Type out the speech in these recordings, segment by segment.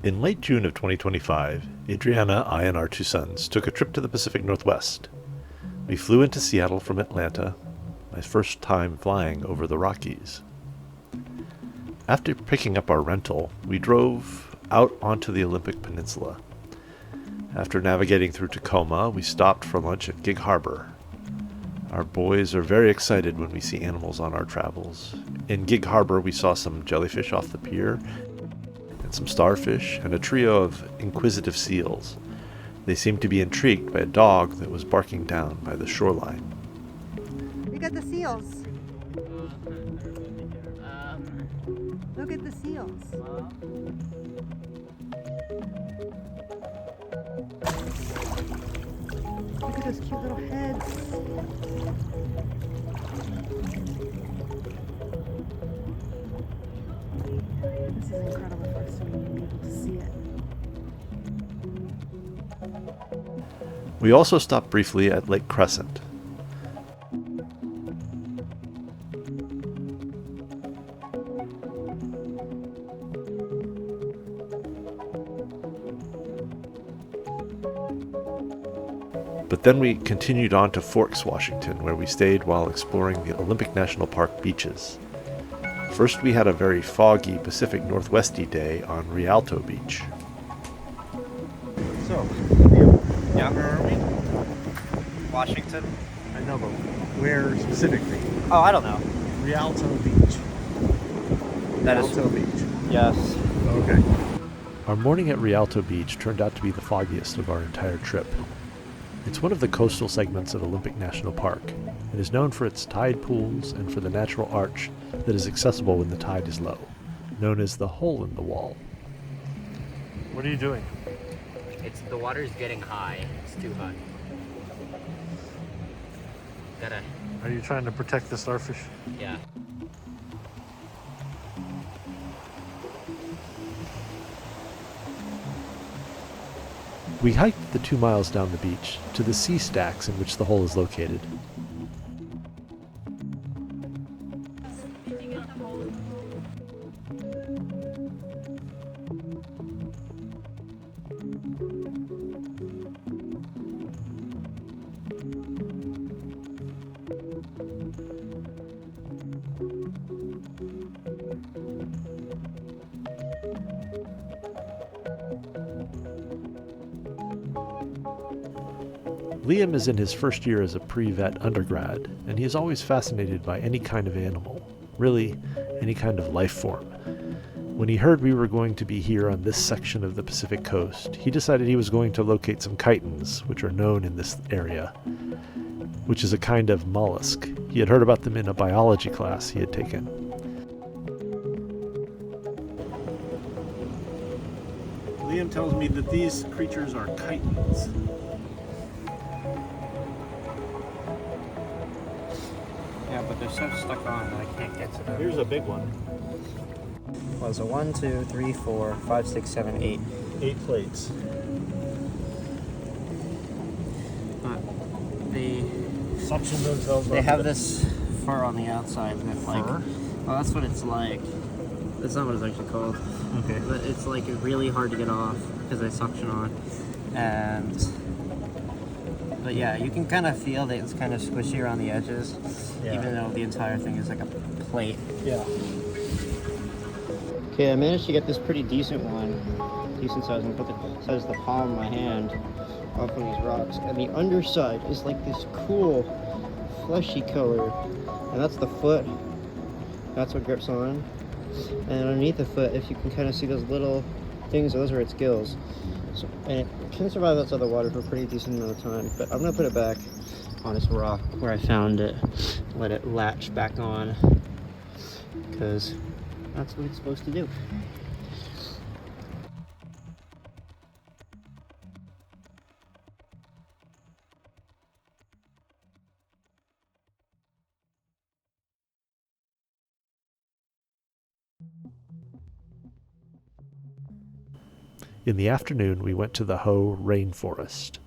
In late June of 2025, Adriana, I, and our two sons took a trip to the Pacific Northwest. We flew into Seattle from Atlanta, my first time flying over the Rockies. After picking up our rental, we drove out onto the Olympic Peninsula. After navigating through Tacoma, we stopped for lunch at Gig Harbor. Our boys are very excited when we see animals on our travels. In Gig Harbor, we saw some jellyfish off the pier, and some starfish, and a trio of inquisitive seals. They seemed to be intrigued by a dog that was barking down by the shoreline. We got the seals. Look at the seals. Look at those cute little heads. This is incredible for us to be able to see it. We also stopped briefly at Lake Crescent. But then we continued on to Forks, Washington, where we stayed while exploring the Olympic National Park beaches. First, we had a very foggy Pacific Northwesty day on Rialto Beach. So, yeah, where are we? Washington. I know, but where specifically? Oh, I don't know. Rialto Beach. That is Rialto Beach. Yes. Okay. Our morning at Rialto Beach turned out to be the foggiest of our entire trip. It's one of the coastal segments of Olympic National Park. It is known for its tide pools and for the natural arch that is accessible when the tide is low, known as the hole in the wall. What are you doing? The water's getting high. It's too high. Are you trying to protect the starfish? Yeah. We hiked the 2 miles down the beach to the sea stacks in which the hole is located. Liam is in his first year as a pre-vet undergrad, and he is always fascinated by any kind of animal, really any kind of life form. When he heard we were going to be here on this section of the Pacific coast, he decided he was going to locate some chitons, which are known in this area, which is a kind of mollusk. He had heard about them in a biology class he had taken. Liam tells me that these creatures are chitons. Yeah, but they're so stuck on that I can't get to them. Here's a big one. Well, so 1, 2, 3, 4, 5, 6, 7, 8. 8 plates. But they Suction themselves they up. have this fur on the outside that like. Fur? Well, that's what it's like. That's not what it's actually called. Okay. But it's like really hard to get off because they suction on, but yeah, you can kind of feel that it's kind of squishy around the edges, Yeah. even though the entire thing is like a plate. Yeah. Okay, I managed to get this pretty decent one, decent size, and put the size of the palm of my hand off of these rocks. And the underside is like this cool, fleshy color, and that's the foot. That's what grips on. And underneath the foot, if you can kind of see those little things, those are its gills. So, and it can survive outside the water for a pretty decent amount of time. But I'm gonna put it back on this rock where I found it, let it latch back on, because that's what it's supposed to do. In the afternoon, we went to the Hoh rainforest.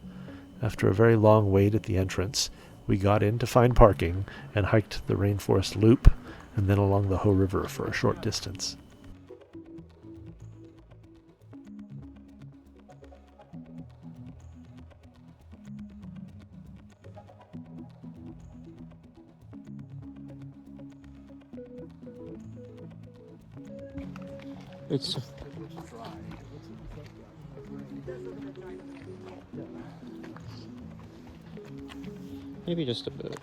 After a very long wait at the entrance, we got in to find parking and hiked the rainforest loop and then along the Hoh River for a short distance. It's maybe just a bit.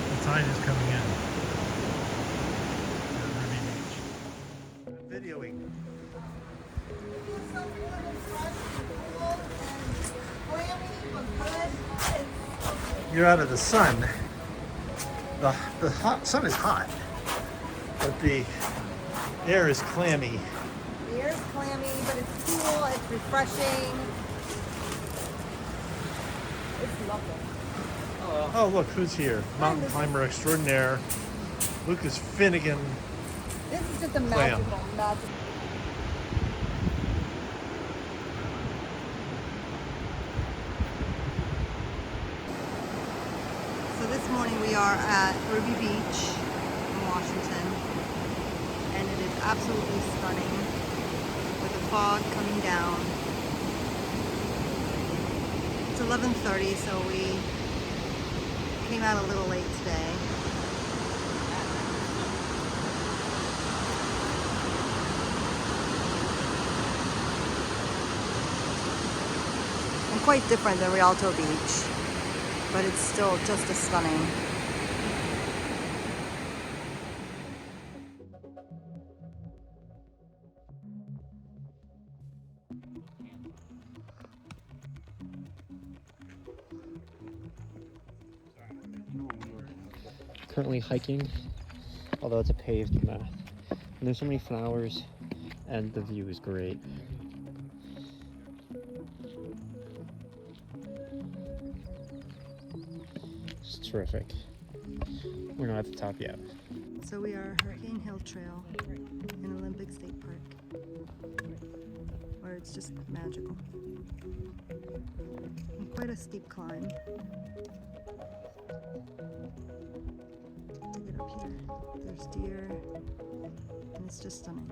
The tide is coming in. Ruby Beach. Videoing. You're out of the sun. The sun is hot, but the air is clammy. The air's clammy, but it's cool, it's refreshing. It's lovely. Oh, look who's here. Mountain climber extraordinaire, Lucas Finnegan. This is just a Clam. magical. So this morning we are at Ruby Beach in Washington, and it is absolutely stunning with the fog coming down. It's 11:30, so we came out a little late today. And quite different than Rialto Beach, but it's still just as stunning. Currently hiking, although it's a paved path. And there's so many flowers, and the view is great. It's terrific. We're not at the top yet. So we are Hurricane Hill Trail in Olympic State Park, where it's just magical. And quite a steep climb to get up here. There's deer, and it's just stunning.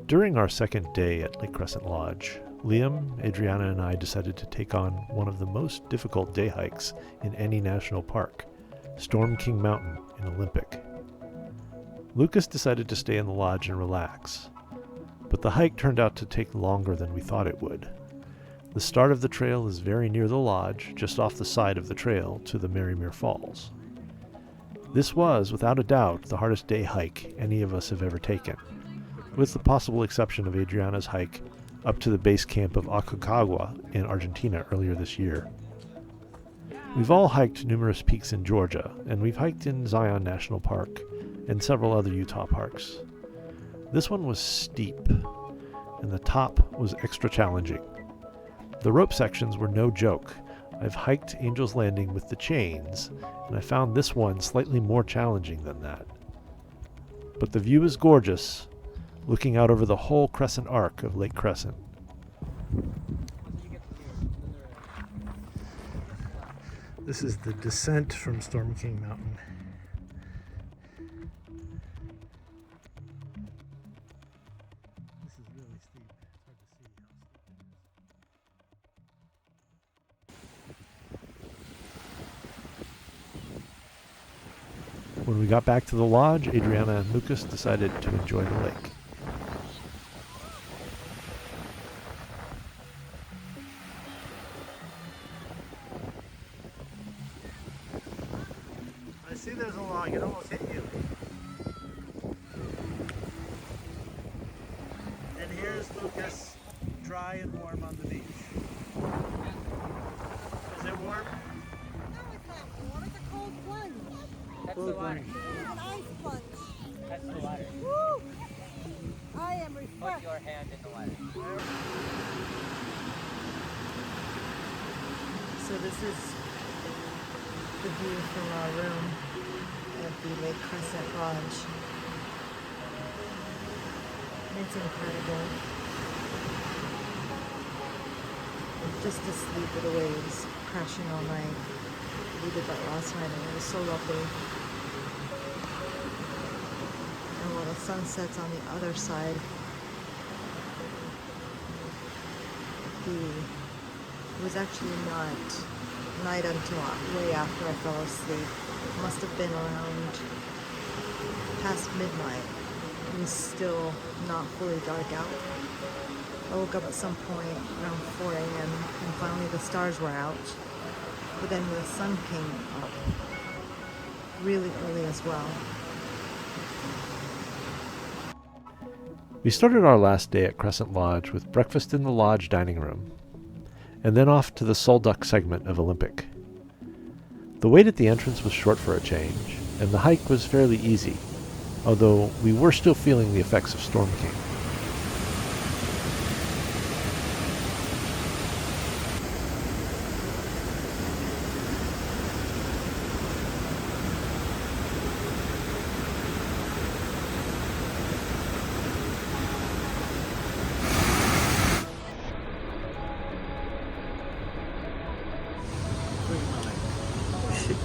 During our second day at Lake Crescent Lodge, Liam, Adriana, and I decided to take on one of the most difficult day hikes in any national park, Storm King Mountain in Olympic. Lucas decided to stay in the lodge and relax, but the hike turned out to take longer than we thought it would. The start of the trail is very near the lodge, just off the side of the trail to the Marymere Falls. This was, without a doubt, the hardest day hike any of us have ever taken, with the possible exception of Adriana's hike up to the base camp of Aconcagua in Argentina earlier this year. We've all hiked numerous peaks in Georgia, and we've hiked in Zion National Park and several other Utah parks. This one was steep, and the top was extra challenging. The rope sections were no joke. I've hiked Angel's Landing with the chains, and I found this one slightly more challenging than that. But the view is gorgeous, looking out over the whole crescent arc of Lake Crescent. This is the descent from Storm King Mountain. When we got back to the lodge, Adriana and Lucas decided to enjoy the lake. I see there's a log. It almost hit you. And here's Lucas, dry and warm on the beach. Is it warm? No, it's not warm. It's a cold plunge. That's the water. It's an ice plunge. That's the water. Woo! I am Put refreshed. your hand in the water. So this is the view from our room at the Lake Crescent Lodge. It's incredible. I'm just asleep with the waves crashing all night. We did that last night and it was so lovely. And while the sun sets on the other side, it was actually not night until way after I fell asleep. It must have been around past midnight. It was still not fully dark out. I woke up at some point around 4 a.m. and finally the stars were out. But then the sun came up really early as well. We started our last day at Crescent Lodge with breakfast in the lodge dining room, and then off to the Solduck segment of Olympic. The wait at the entrance was short for a change, and the hike was fairly easy, although we were still feeling the effects of Storm King.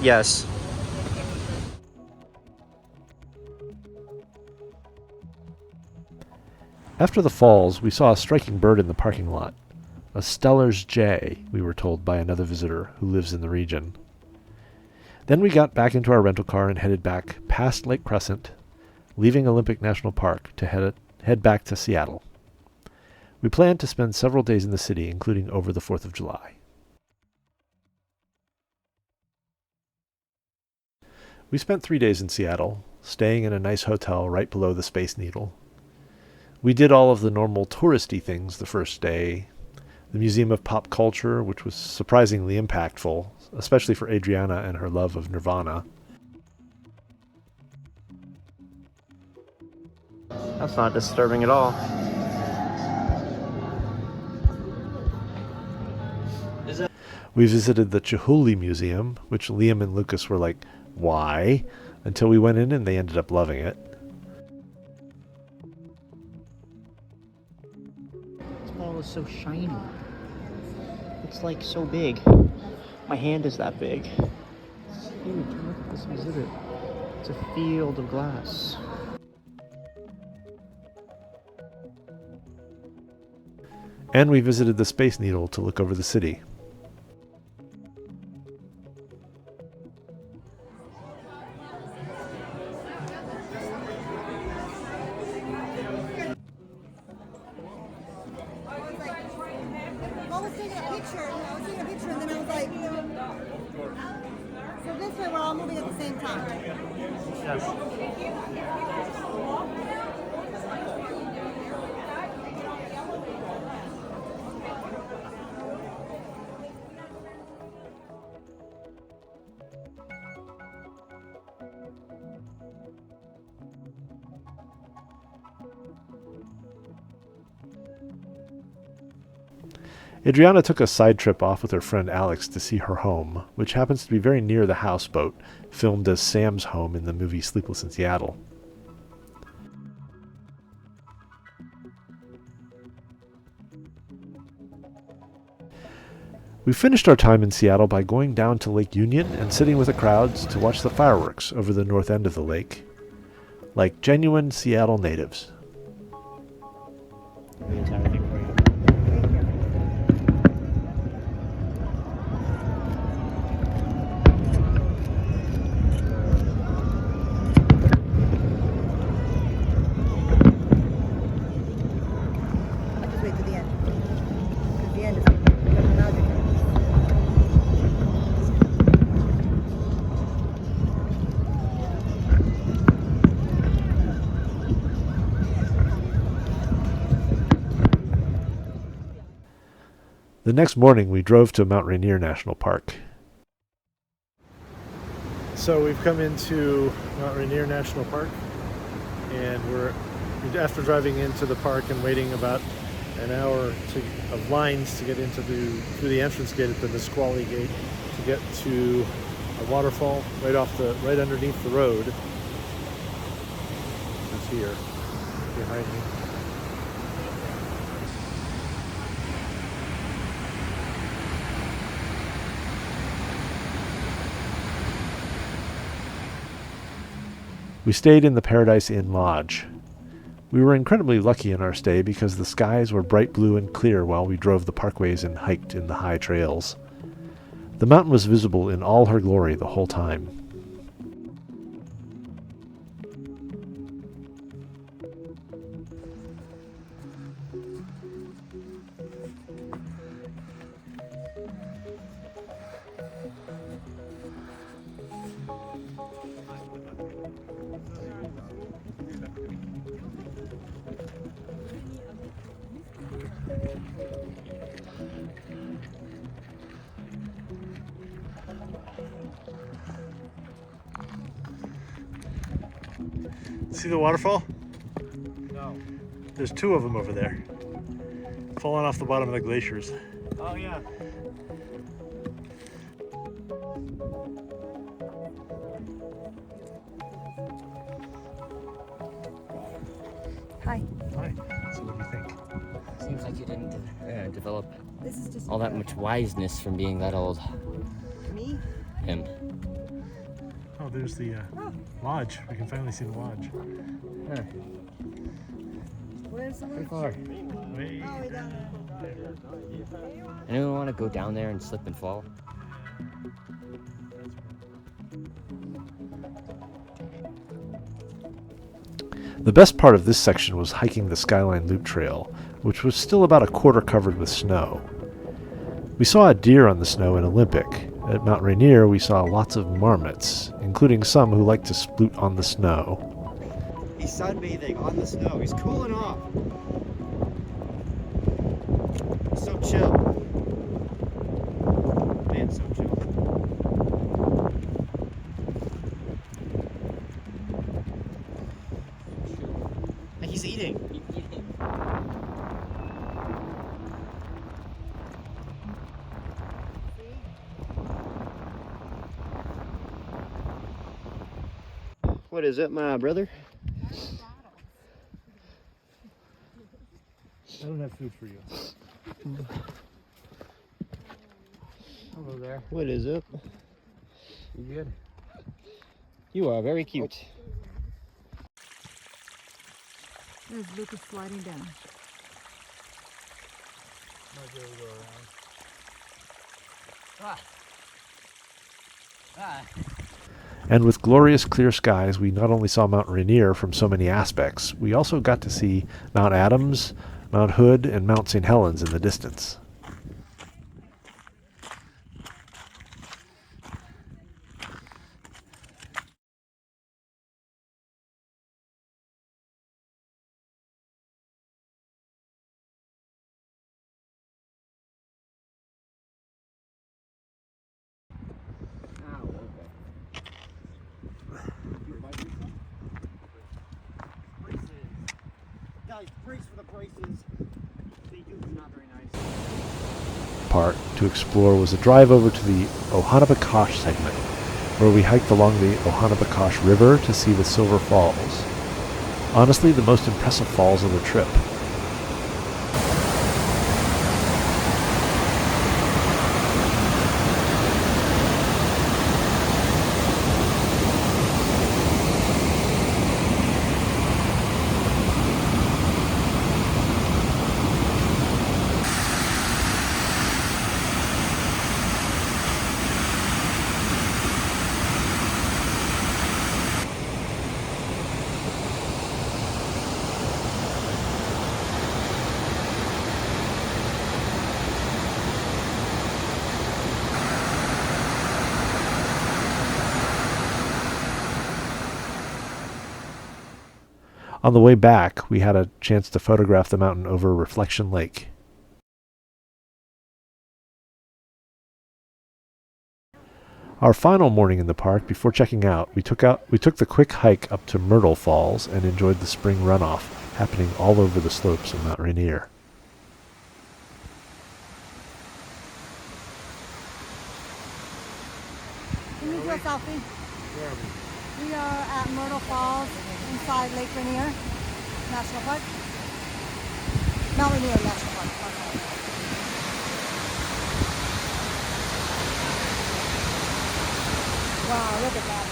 Yes. After the falls, we saw a striking bird in the parking lot. A Steller's jay, we were told by another visitor who lives in the region. Then we got back into our rental car and headed back past Lake Crescent, leaving Olympic National Park to head back to Seattle. We planned to spend several days in the city, including over the 4th of July. We spent 3 days in Seattle, staying in a nice hotel right below the Space Needle. We did all of the normal touristy things the first day. The Museum of Pop Culture, which was surprisingly impactful, especially for Adriana and her love of Nirvana. That's not disturbing at all. We visited the Chihuly Museum, which Liam and Lucas were like, why? Until we went in and they ended up loving it. This ball is so shiny. It's like so big. My hand is that big. It's huge. Look at this exhibit. It's a field of glass. And we visited the Space Needle to look over the city. I was taking a picture, and then I was like, so this way we're all moving at the same time. Adriana took a side trip off with her friend Alex to see her home, which happens to be very near the houseboat, filmed as Sam's home in the movie Sleepless in Seattle. We finished our time in Seattle by going down to Lake Union and sitting with the crowds to watch the fireworks over the north end of the lake, like genuine Seattle natives. The entire thing for you. The next morning we drove to Mount Rainier National Park. So we've come into Mount Rainier National Park, and after driving into the park and waiting about an hour of lines to get into through the entrance gate at the Nisqually Gate to get to a waterfall right underneath the road. It's here behind me. We stayed in the Paradise Inn Lodge. We were incredibly lucky in our stay because the skies were bright blue and clear while we drove the parkways and hiked in the high trails. The mountain was visible in all her glory the whole time. See the waterfall? No. There's two of them over there, falling off the bottom of the glaciers. Oh yeah. Hi. Hi. So what do you think? Seems like you didn't develop This is just all that much wiseness from being that old. me. Him. Oh, there's the lodge. We can finally see the lodge. Huh. Where's the Pretty lodge? far. Way Oh, we down there. Anyone want to go down there and slip and fall? The best part of this section was hiking the Skyline Loop Trail, which was still about a quarter covered with snow. We saw a deer on the snow in Olympic. At Mount Rainier, we saw lots of marmots, including some who like to sploot on the snow. He's sunbathing on the snow. He's cooling off. So chill. Man, so chill. He's eating. What is it, my brother? I don't have food for you. Hello there. What is it? You good? You are very cute. There's Lucas sliding down. Might be able to go around. And with glorious clear skies, we not only saw Mount Rainier from so many aspects, we also got to see Mount Adams, Mount Hood, and Mount St. Helens in the distance. Guys, brace for the braces. They do not very nice. Part to explore was a drive over to the Ohanabacosh segment, where we hiked along the Ohanabacosh River to see the Silver Falls. Honestly, the most impressive falls of the trip. On the way back, we had a chance to photograph the mountain over Reflection Lake. Our final morning in the park, before checking out, we took the quick hike up to Myrtle Falls and enjoyed the spring runoff happening all over the slopes of Mount Rainier. Can we do a selfie? We are at Myrtle Falls inside Lake Rainier National Park. Mount Rainier National Park. Wow, look at that.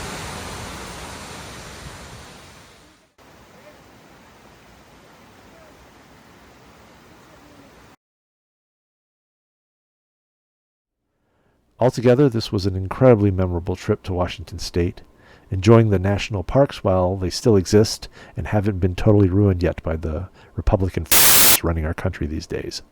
Altogether, this was an incredibly memorable trip to Washington State, enjoying the national parks while they still exist and haven't been totally ruined yet by the Republican running our country these days.